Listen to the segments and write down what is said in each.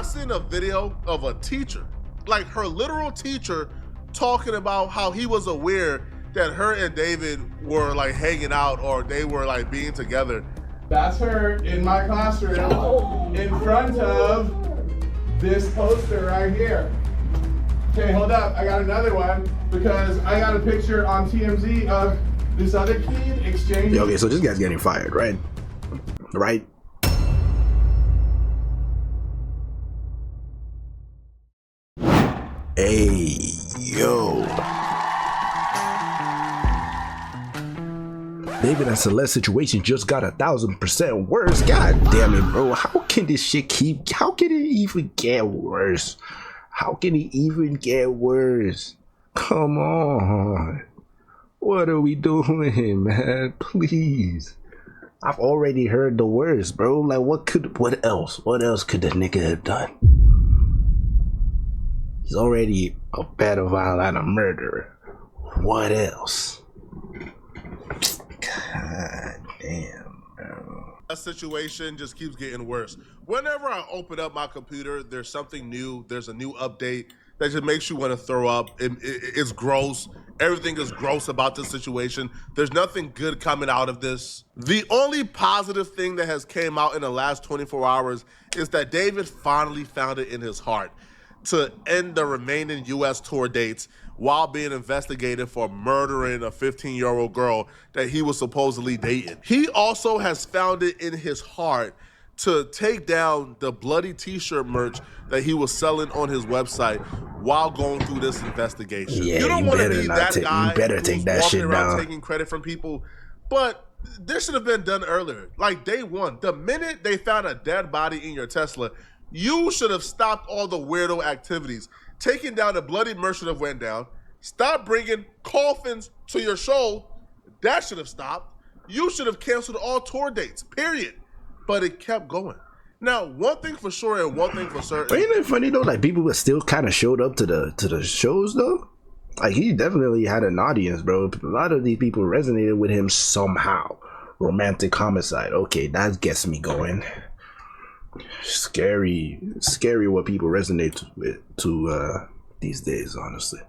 I seen a video of a teacher, like her literal teacher, talking about how he was aware that her and David were like hanging out or they were like being together. That's her in my classroom in front of this poster right here. Okay, hold up, I got another one because I got a picture on TMZ of this other kid exchanging. Okay, so this guy's getting fired, right? Right? Hey, yo. David and Celeste's situation just got 1,000% worse. God damn it, bro. How can this shit keep, how can it even get worse? How can it even get worse? Come on. What are we doing, man? Please. I've already heard the worst, bro. Like, what else could the nigga have done? He's already a pedophile and a murderer. What else? God damn, bro. That situation just keeps getting worse. Whenever I open up my computer, there's something new. There's a new update that just makes you want to throw up. It's gross. Everything is gross about this situation. There's nothing good coming out of this. The only positive thing that has came out in the last 24 hours is that David finally found it in his heart to end the remaining U.S. tour dates while being investigated for murdering a 15-year-old girl that he was supposedly dating. He also has found it in his heart to take down the bloody t-shirt merch that he was selling on his website while going through this investigation. Yeah, you don't want to be that guy you better take that shit down. Taking credit from people, but this should have been done earlier, like day one. The minute they found a dead body in your Tesla, you should have stopped all the weirdo activities, taking down the bloody merch that went down, stop bringing coffins to your show. That should have stopped. You should have canceled all tour dates, period. But it kept going. Now, one thing for sure and one thing for certain. But ain't it funny though? Like, people still kind of showed up to the shows though. Like, he definitely had an audience, bro. A lot of these people resonated with him somehow. Romantic homicide. Okay, that gets me going. Scary what people resonate with these days, honestly.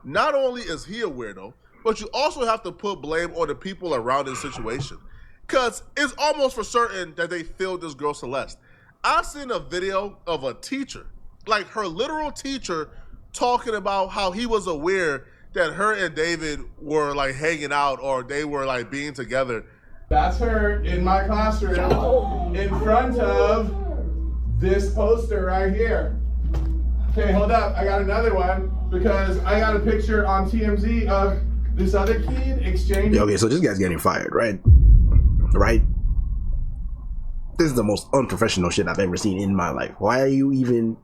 Not only is he a weirdo, but you also have to put blame on the people around this situation. Because it's almost for certain that they failed this girl Celeste. I seen a video of a teacher, like her literal teacher, talking about how he was aware that her and David were like hanging out or they were like being together. That's her in my classroom in front of this poster right here. Okay, hold up, I got another one because I got a picture on TMZ of this other kid exchanging. Okay, so this guy's getting fired, right? Right? This is the most unprofessional shit I've ever seen in my life. Why are you even,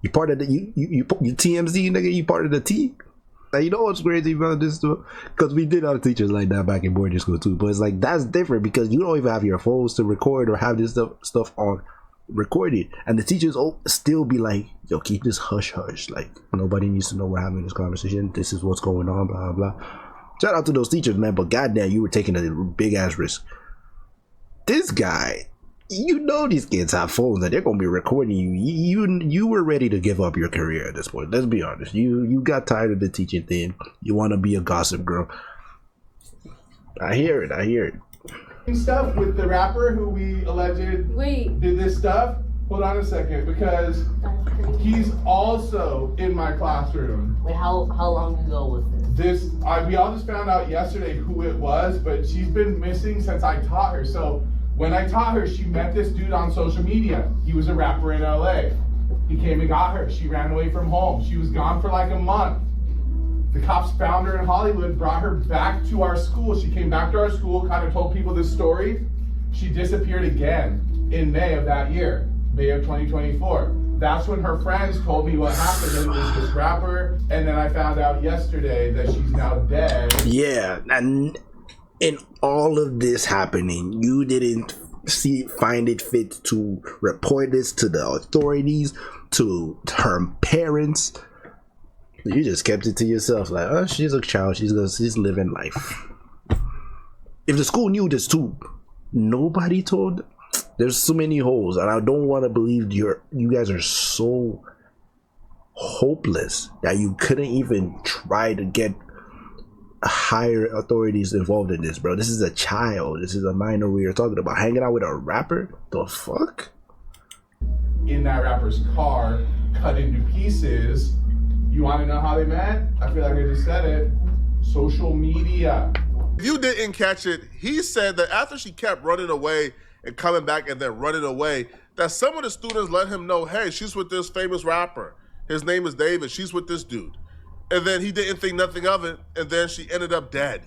you part of the, you TMZ nigga, you part of the T? Now, you know what's crazy about this stuff? Because we did have teachers like that back in boarding school too, but it's like, that's different because you don't even have your phones to record or have this stuff on recorded, and the teachers still be like, yo, keep this hush hush, like nobody needs to know we're having this conversation, this is what's going on, blah blah. Shout out to those teachers, man, but goddamn, you were taking a big ass risk. This guy, you know, these kids have phones and they're gonna be recording you. You were ready to give up your career at this point. Let's be honest. You got tired of the teaching thing. You want to be a gossip girl. I hear it. Stuff with the rapper who we alleged did this stuff. Hold on a second, because he's also in my classroom. Wait, how long ago was this? We all just found out yesterday who it was, but she's been missing since I taught her. So when I taught her, she met this dude on social media. He was a rapper in LA. He came and got her. She ran away from home. She was gone for like a month. The cops found her in Hollywood, brought her back to our school. She came back to our school, kind of told people this story. She disappeared again in May of that year, May of 2024. That's when her friends told me what happened. It was this rapper, and then I found out yesterday that she's now dead. Yeah, and in all of this happening, you didn't find it fit to report this to the authorities, to her parents. You just kept it to yourself, like, oh, she's a child, she's living life. If the school knew this too, nobody told. There's so many holes, and I don't want to believe you guys are so hopeless that you couldn't even try to get higher authorities involved in this, bro. This is a child. This is a minor we are talking about. Hanging out with a rapper? The fuck? In that rapper's car, cut into pieces. You want to know how they met? I feel like I just said it. Social media. If you didn't catch it, he said that after she kept running away and coming back and then running away, that some of the students let him know, hey, she's with this famous rapper. His name is David. She's with this dude. And then he didn't think nothing of it, and then she ended up dead.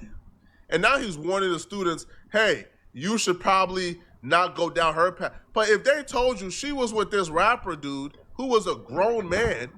And now he's warning the students, hey, you should probably not go down her path. But if they told you she was with this rapper dude who was a grown man,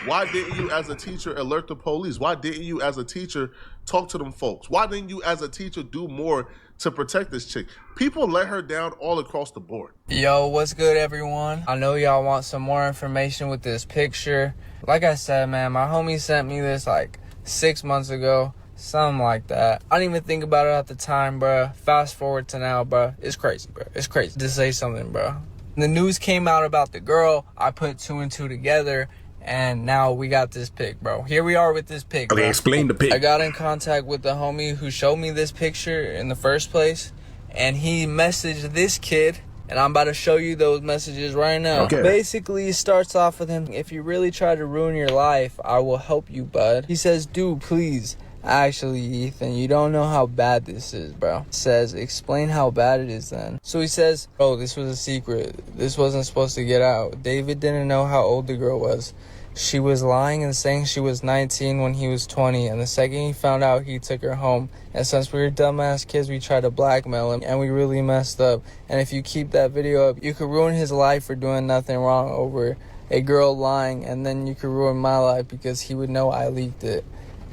why didn't you as a teacher alert the police? Why didn't you as a teacher talk to them folks? Why didn't you as a teacher do more to protect this chick? People let her down all across the board. Yo, what's good, everyone? I know y'all want some more information with this picture. Like I said, man, my homie sent me this like 6 months ago, something like that. I didn't even think about it at the time, bro. Fast forward to now, bro. It's crazy, bro. It's crazy to say something, bro. The news came out about the girl. I put 2 and 2 together, and now we got this pic, bro. Here we are with this pic, Okay, bro. explain the pic. I got in contact with the homie who showed me this picture in the first place, and he messaged this kid, and I'm about to show you those messages right now. Okay. Basically, it starts off with him, if you really try to ruin your life, I will help you, bud. He says, dude, please. Actually, Ethan, you don't know how bad this is, bro. Says, explain how bad it is then. So he says, oh, this was a secret. This wasn't supposed to get out. David didn't know how old the girl was. She was lying and saying she was 19 when he was 20, and the second he found out, he took her home. And since we were dumbass kids, we tried to blackmail him, and we really messed up. And if you keep that video up, you could ruin his life for doing nothing wrong over a girl lying, and then you could ruin my life because he would know I leaked it.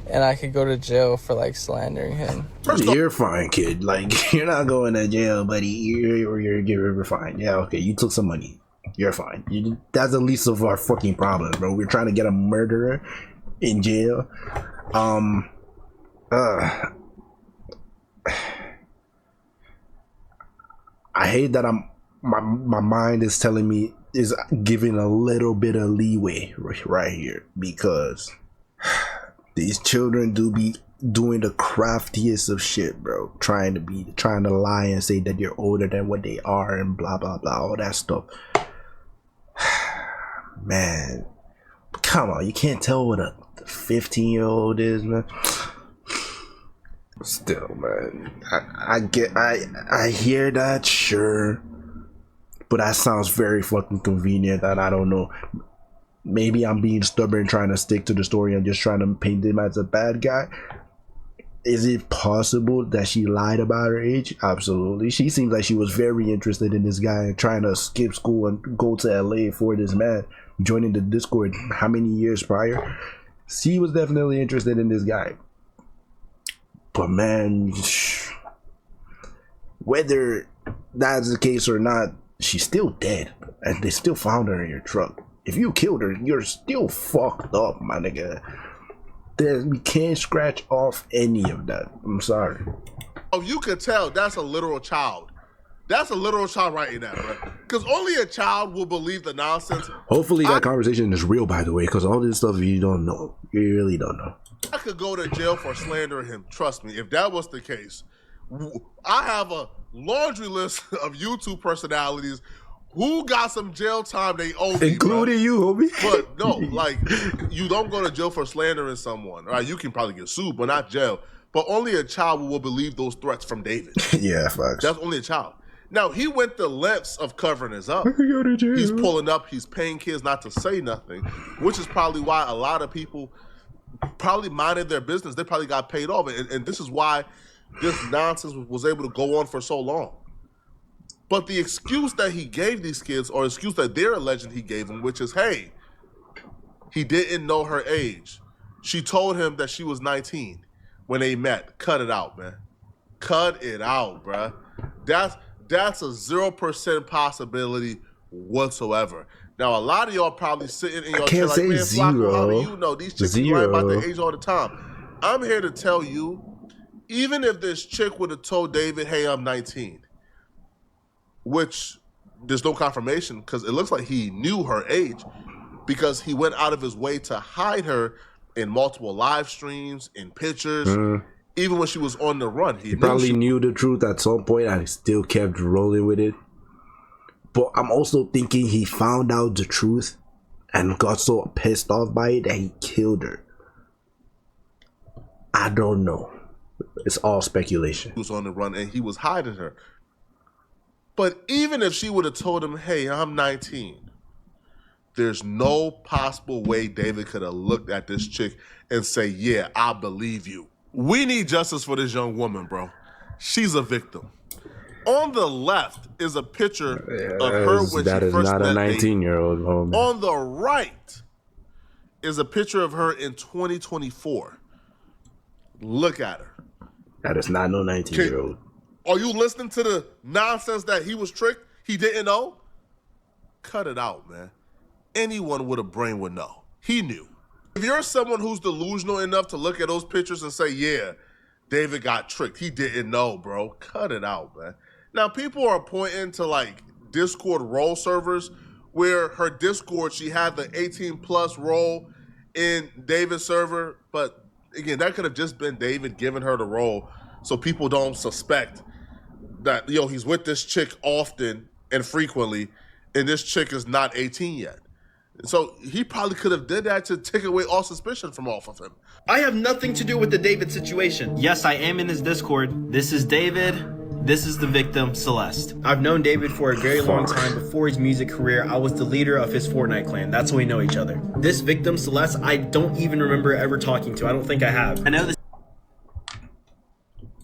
And I could go to jail for, like, slandering him. You're fine, kid. Like, you're not going to jail, buddy. You're fine. Yeah, okay, you took some money. You're fine. That's the least of our fucking problems, bro. We're trying to get a murderer in jail. I hate that my mind is telling me, is giving a little bit of leeway right here, because these children do be doing the craftiest of shit, bro. Trying to lie and say that you're older than what they are and blah blah blah, all that stuff. Man, come on, you can't tell what a 15-year-old is, man. Still, man, I hear that, sure, but that sounds very fucking convenient, and I don't know. Maybe I'm being stubborn, trying to stick to the story and just trying to paint him as a bad guy. Is it possible that she lied about her age? Absolutely. She seems like she was very interested in this guy and trying to skip school and go to LA for this man, joining the Discord how many years prior. She was definitely interested in this guy. But man, whether that's the case or not, she's still dead. And they still found her in your truck. If you killed her, you're still fucked up, my nigga. We can't scratch off any of that. I'm sorry. Oh, you could tell that's a literal child. That's a literal child writing that, bro. Because only a child will believe the nonsense. Hopefully that conversation is real, by the way, because all this stuff you don't know. You really don't know. I could go to jail for slandering him. Trust me, if that was the case. I have a laundry list of YouTube personalities who got some jail time they owe me, including you, homie. But no, like, you don't go to jail for slandering someone. All right, you can probably get sued, but not jail. But only a child will believe those threats from David. Yeah, facts. That's only a child. Now, he went the lengths of covering this up. He's pulling up. He's paying kids not to say nothing, which is probably why a lot of people probably minded their business. They probably got paid off. And this is why this nonsense was able to go on for so long. But the excuse that he gave these kids, or excuse that they're alleging he gave them, which is, hey, he didn't know her age. She told him that she was 19 when they met. Cut it out, man. Cut it out, bruh. That's a 0% possibility whatsoever. Now, a lot of y'all probably sitting in your chair like, man, Flacco, how do you know? These chicks lie about their age all the time. I'm here to tell you, even if this chick would have told David, hey, I'm 19, which there's no confirmation because it looks like he knew her age because he went out of his way to hide her in multiple live streams, in pictures, even when she was on the run. He probably knew the truth at some point and still kept rolling with it. But I'm also thinking he found out the truth and got so pissed off by it that he killed her. I don't know. It's all speculation. He was on the run and he was hiding her. But even if she would have told him, hey, I'm 19, there's no possible way David could have looked at this chick and say, yeah, I believe you. We need justice for this young woman, bro. She's a victim. On the left is a picture of her when that she is first not a met 19-year-old woman. On the right is a picture of her in 2024. Look at her. That is not no 19-year-old. Are you listening to the nonsense that he was tricked? He didn't know? Cut it out, man. Anyone with a brain would know. He knew. If you're someone who's delusional enough to look at those pictures and say, yeah, David got tricked, he didn't know, bro, cut it out, man. Now, people are pointing to, like, Discord role servers where her Discord, she had the 18-plus role in David's server, but, again, that could have just been David giving her the role so people don't suspect that, yo, he's with this chick often and frequently, and this chick is not 18 yet. So he probably could have did that to take away all suspicion from off of him. I have nothing to do with the David situation. Yes, I am in his Discord. This is David. This is the victim, Celeste. I've known David for a very long time. Before his music career, I was the leader of his Fortnite clan. That's how we know each other. This victim, Celeste, I don't even remember ever talking to. I don't think I have. I know this.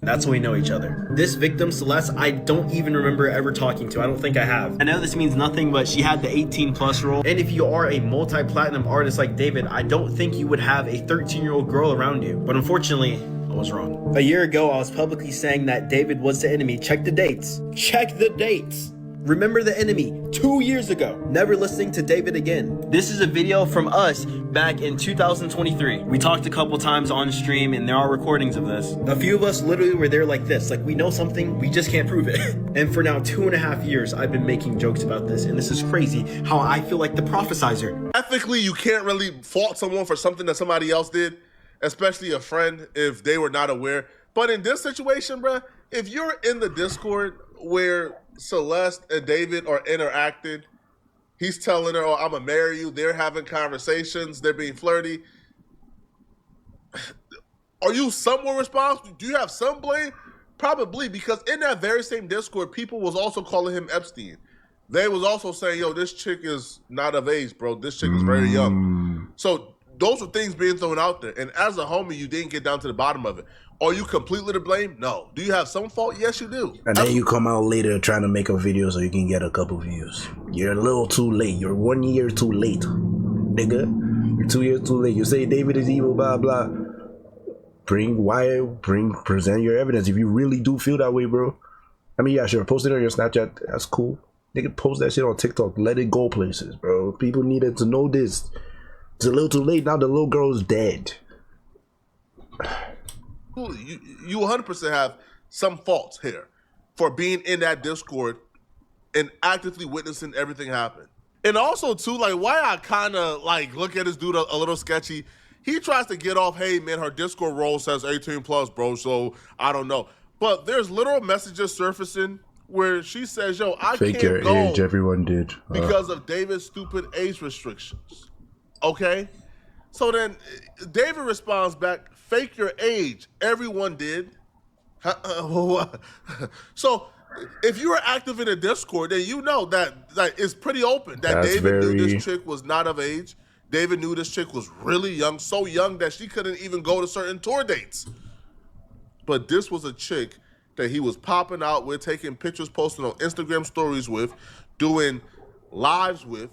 That's how we know each other. This victim, Celeste, I don't even remember ever talking to. I don't think I have. I know this means nothing, but she had the 18+ role. And if you are a multi-platinum artist like David, I don't think you would have a 13-year-old girl around you. But unfortunately, I was wrong. A year ago, I was publicly saying that David was the enemy. Check the dates. Check the dates. Remember the enemy 2 years ago. Never listening to David again. This is a video from us back in 2023. We talked a couple times on stream and there are recordings of this. A few of us literally were there like this. Like we know something, we just can't prove it. And for now 2.5 years, I've been making jokes about this. And this is crazy how I feel like the prophesizer. Ethically, you can't really fault someone for something that somebody else did, especially a friend if they were not aware. But in this situation, bruh, if you're in the Discord where Celeste and David are interacting, he's telling her, oh, I'm gonna marry you, they're having conversations, they're being flirty. Are you somewhat responsible? Do you have some blame? Probably, because in that very same Discord, people was also calling him Epstein. They was also saying, yo, this chick is not of age, bro. This chick is very young. So those are things being thrown out there. And as a homie, you didn't get down to the bottom of it. Are you completely to blame? No. Do you have some fault? Yes, you do. And then you come out later trying to make a video so you can get a couple views. You're a little too late. You're 1 year too late, nigga. You're 2 years too late. You say David is evil, blah, blah. Present your evidence if you really do feel that way, bro. I mean, yeah, sure. Post it on your Snapchat. That's cool. Nigga, post that shit on TikTok. Let it go places, bro. People needed to know this. It's a little too late. Now the little girl's dead. You 100% have some faults here for being in that Discord and actively witnessing everything happen. And also, too, like, why I kind of, like, look at this dude a little sketchy. He tries to get off, hey, man, her Discord role says 18+, bro, so I don't know. But there's literal messages surfacing where she says, yo, I Fake can't your go age, everyone did. because of David's stupid age restrictions. Okay? So then David responds back, fake your age. Everyone did. So if you were active in a Discord, then you know that it's pretty open that That's David knew this chick was not of age. David knew this chick was really young, so young that she couldn't even go to certain tour dates. But this was a chick that he was popping out with, taking pictures, posting on Instagram stories with, doing lives with,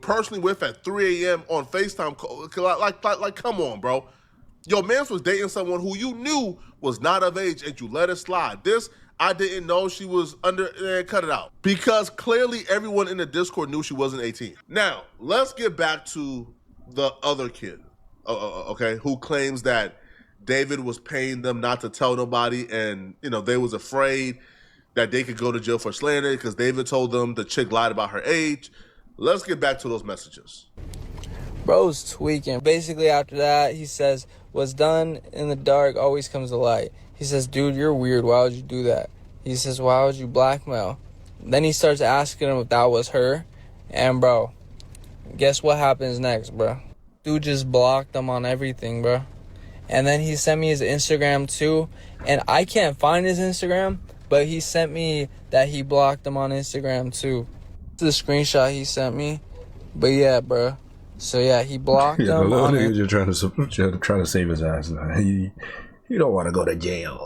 personally with at 3 a.m. on FaceTime. Like, come on, bro. Your man was dating someone who you knew was not of age and you let it slide. This, I didn't know she was under, cut it out. Because clearly everyone in the Discord knew she wasn't 18. Now, let's get back to the other kid, okay, who claims that David was paying them not to tell nobody and, you know, they was afraid that they could go to jail for slander because David told them the chick lied about her age. Let's get back to those messages. Bro's tweaking. Basically, after that, he says, what's done in the dark always comes to light. He says, dude, you're weird. Why would you do that? He says, why would you blackmail? Then he starts asking him if that was her. And, bro, guess what happens next, bro? Dude just blocked him on everything, bro. And then he sent me his Instagram, too. And I can't find his Instagram, but he sent me that he blocked him on Instagram, too. This is the screenshot he sent me. But, yeah, bro. So yeah, he blocked him on it. You're trying to save his ass now. You don't want to go to jail.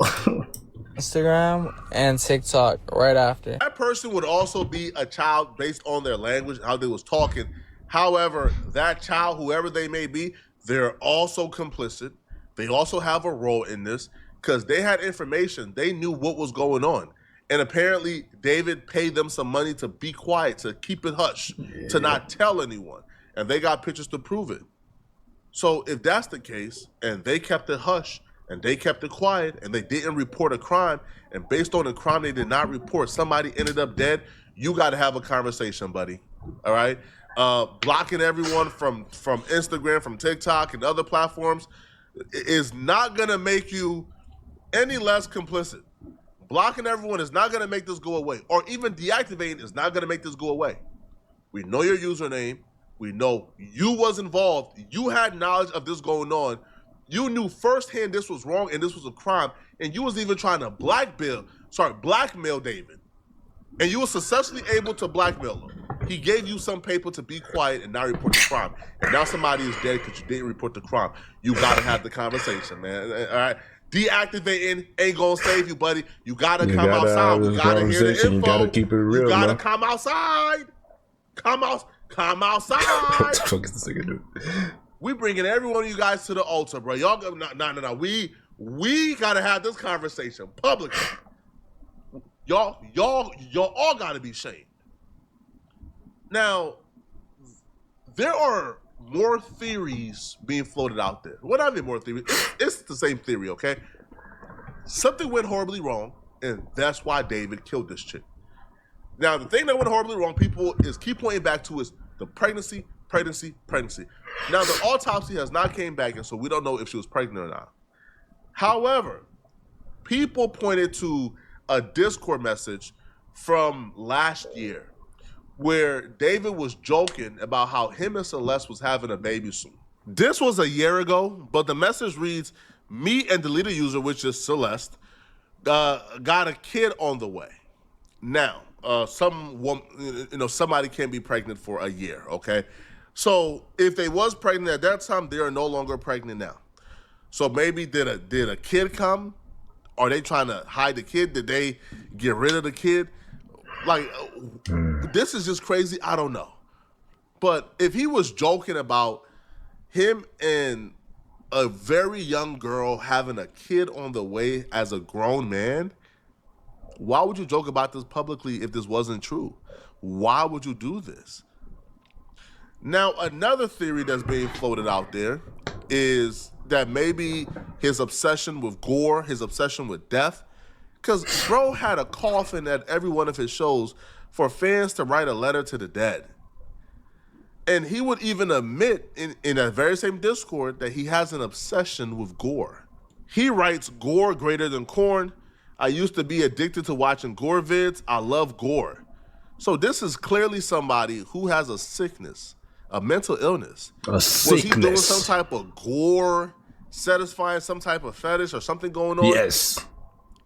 Instagram and TikTok right after. That person would also be a child based on their language, how they was talking. However, that child, whoever they may be, they're also complicit. They also have a role in this because they had information. They knew what was going on. And apparently, David paid them some money to be quiet, to keep it hush, to not tell anyone. And they got pictures to prove it. So if that's the case, and they kept it hush, and they kept it quiet, and they didn't report a crime, and based on the crime they did not report, somebody ended up dead, you got to have a conversation, buddy. All right? Blocking everyone from Instagram, from TikTok, and other platforms is not going to make you any less complicit. Blocking everyone is not going to make this go away. Or even deactivating is not going to make this go away. We know your username. We know you was involved. You had knowledge of this going on. You knew firsthand this was wrong and this was a crime. And you was even trying to blackmail David. And you were successfully able to blackmail him. He gave you some paper to be quiet and not report the crime. And now somebody is dead because you didn't report the crime. You got to have the conversation, man. All right? Deactivating ain't going to save you, buddy. You got to come outside. We got to hear the info. You got to keep it real, you got to come outside. Come outside. What the fuck is this nigga doing? We bringing every one of you guys to the altar, bro. Y'all, no. We gotta have this conversation publicly. Y'all all gotta be shamed. Now, there are more theories being floated out there. What I mean more theories? It's the same theory, okay? Something went horribly wrong, and that's why David killed this chick. Now, the thing that went horribly wrong, people keep pointing back to is the pregnancy. Now, the autopsy has not came back, and so we don't know if she was pregnant or not. However, people pointed to a Discord message from last year where David was joking about how him and Celeste was having a baby soon. This was a year ago, but the message reads, me and the leader user, which is Celeste, got a kid on the way. Now, somebody can't be pregnant for a year, okay? So if they was pregnant at that time, they are no longer pregnant now. So maybe did a kid come? Are they trying to hide the kid? Did they get rid of the kid? Like, this is just crazy. I don't know. But if he was joking about him and a very young girl having a kid on the way as a grown man, why would you joke about this publicly if this wasn't true? Why would you do this? Now, another theory that's being floated out there is that maybe his obsession with gore, his obsession with death, because bro had a coffin at every one of his shows for fans to write a letter to the dead. And he would even admit in that very same Discord that he has an obsession with gore. He writes, gore greater than corn. I used to be addicted to watching gore vids. I love gore. So this is clearly somebody who has a sickness, a mental illness. A sickness. Was he doing some type of gore, satisfying some type of fetish or something going on? Yes.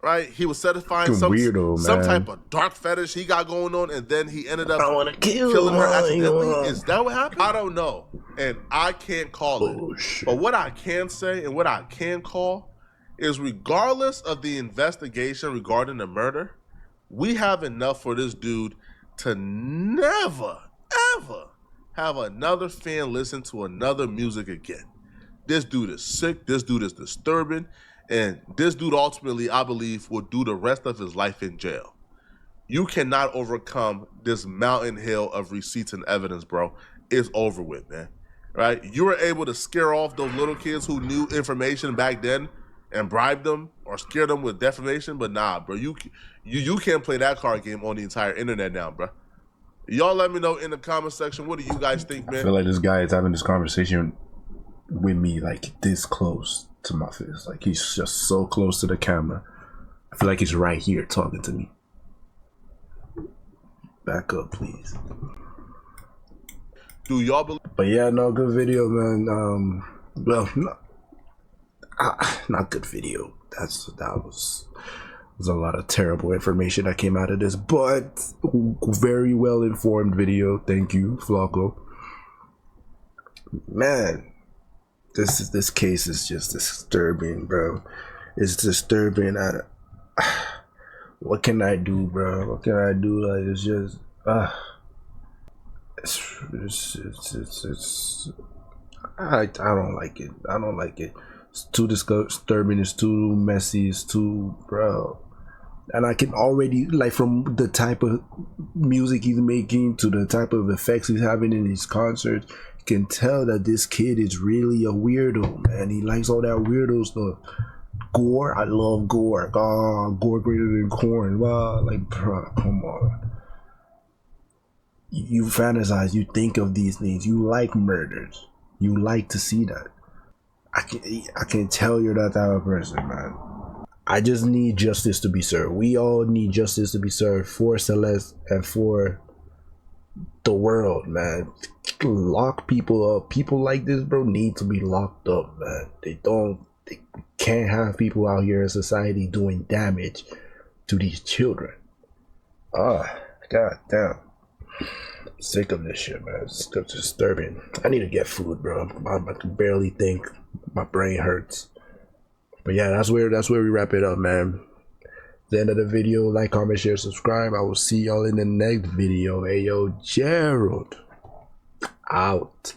Right? He was satisfying some type of dark fetish he got going on, and then he ended up killing her accidentally. Is that what happened? I don't know. And I can't call it. Shit. But what I can say and what I can call is regardless of the investigation regarding the murder, we have enough for this dude to never, ever have another fan listen to another music again. This dude is sick. This dude is disturbing. And this dude ultimately, I believe, will do the rest of his life in jail. You cannot overcome this mountain hill of receipts and evidence, bro. It's over with, man. Right? You were able to scare off those little kids who knew information back then. and bribe them or scare them with defamation. But nah, bro, you can't play that card game on the entire internet now, bro. Y'all let me know in the comment section. What do you guys think, man? I feel like this guy is having this conversation with me like this close to my face. Like he's just so close to the camera. I feel like he's right here talking to me. Back up, please. Do y'all believe? But yeah, no, good video, man. Well, not good video. That was a lot of terrible information that came out of this, but very well informed video. Thank you, Flocko. Man, this case is just disturbing, bro. It's disturbing. What can I do, bro? What can I do? Like, it's just I don't like it. I don't like it. It's too disturbing. It's too messy. It's too, bro. And I can already, like, from the type of music he's making to the type of effects he's having in his concerts, you can tell that this kid is really a weirdo, man. He likes all that weirdo stuff. Gore, I love gore. Gore greater than corn. Wow, like, bro, come on. You fantasize, you think of these things. You like murders. You like to see that. I can tell you're that type of person, man. I just need justice to be served. We all need justice to be served for Celeste and for the world, man. Lock people up. People like this, bro, need to be locked up, man. They can't have people out here in society doing damage to these children. God damn. I'm sick of this shit, man. It's disturbing. I need to get food, bro. I can barely think. My brain hurts. But yeah, that's where we wrap it up, man. The end of the video. Like, comment, share, subscribe. I will see y'all in the next video. Hey, yo, Gerald. Out.